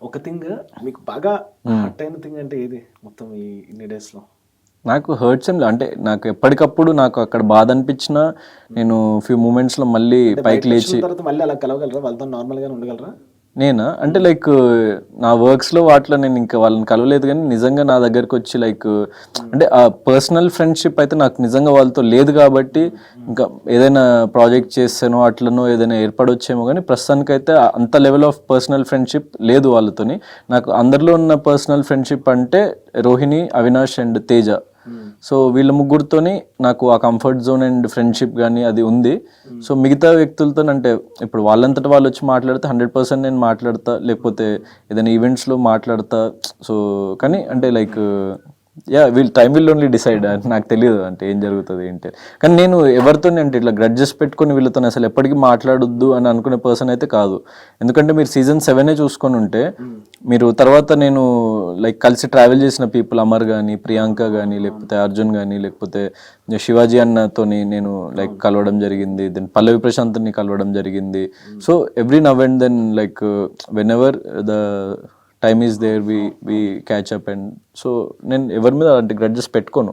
ఒక థింగ్ మీకు బాగా హర్ట్ అయిన థింగ్ అంటే ఏది మొత్తం ఈ ఇన్ని డేస్లో? నాకు హర్ట్స్ ఏం అంటే నాకు ఎప్పటికప్పుడు నాకు అక్కడ బాధ అనిపించినా నేను ఫ్యూ మూమెంట్స్లో మళ్ళీ పైకి లేచి తర్వాత మళ్ళీ అలా కలవగలరా? వాళ్ళతో నార్మల్గానే ఉండగలరా? నేనా అంటే లైక్ నా వర్క్స్లో వాటిలో నేను ఇంకా వాళ్ళని కలవలేదు, కానీ నిజంగా నా దగ్గరకు వచ్చి లైక్ అంటే ఆ పర్సనల్ ఫ్రెండ్షిప్ అయితే నాకు నిజంగా వాళ్ళతో లేదు. కాబట్టి ఇంకా ఏదైనా ప్రాజెక్ట్ చేస్తానో అట్లనో ఏదైనా ఏర్పడొచ్చేమో, కానీ ప్రస్తుతానికైతే అంత లెవెల్ ఆఫ్ పర్సనల్ ఫ్రెండ్షిప్ లేదు వాళ్ళతోని. నాకు అందరిలో ఉన్న పర్సనల్ ఫ్రెండ్షిప్ అంటే రోహిణి, అవినాష్ అండ్ తేజ. సో వీళ్ళ ముగ్గురితోని నాకు ఆ కంఫర్ట్ జోన్ అండ్ ఫ్రెండ్షిప్ కానీ అది ఉంది. సో మిగతా వ్యక్తులతో అంటే ఇప్పుడు వాళ్ళంతటా వాళ్ళు వచ్చి మాట్లాడితే 100% నేను మాట్లాడతా, లేకపోతే ఏదైనా ఈవెంట్స్లో మాట్లాడతా. సో కానీ అంటే like time will only decide. నాకు తెలియదు అంటే ఏం జరుగుతుంది ఏంటి. కానీ నేను ఎవరితో అంటే ఇట్లా గ్రడ్జెస్ పెట్టుకొని వీళ్ళతో అసలు ఎప్పటికీ మాట్లాడొద్దు అని అనుకునే పర్సన్ అయితే కాదు. ఎందుకంటే మీరు సీజన్ 7 చూసుకొని ఉంటే మీరు తర్వాత నేను లైక్ కలిసి ట్రావెల్ చేసిన పీపుల్ అమర్ కానీ, ప్రియాంక కానీ, లేకపోతే అర్జున్ కానీ, లేకపోతే శివాజీ అన్నతోని నేను లైక్ కలవడం జరిగింది. దెన్ పల్లవి ప్రశాంత్ని కలవడం జరిగింది. So every now and then like whenever the time is there we catch up. And so నేను ఎవరి మీద అంటే గ్రడ్జెస్ పెట్టుకోను.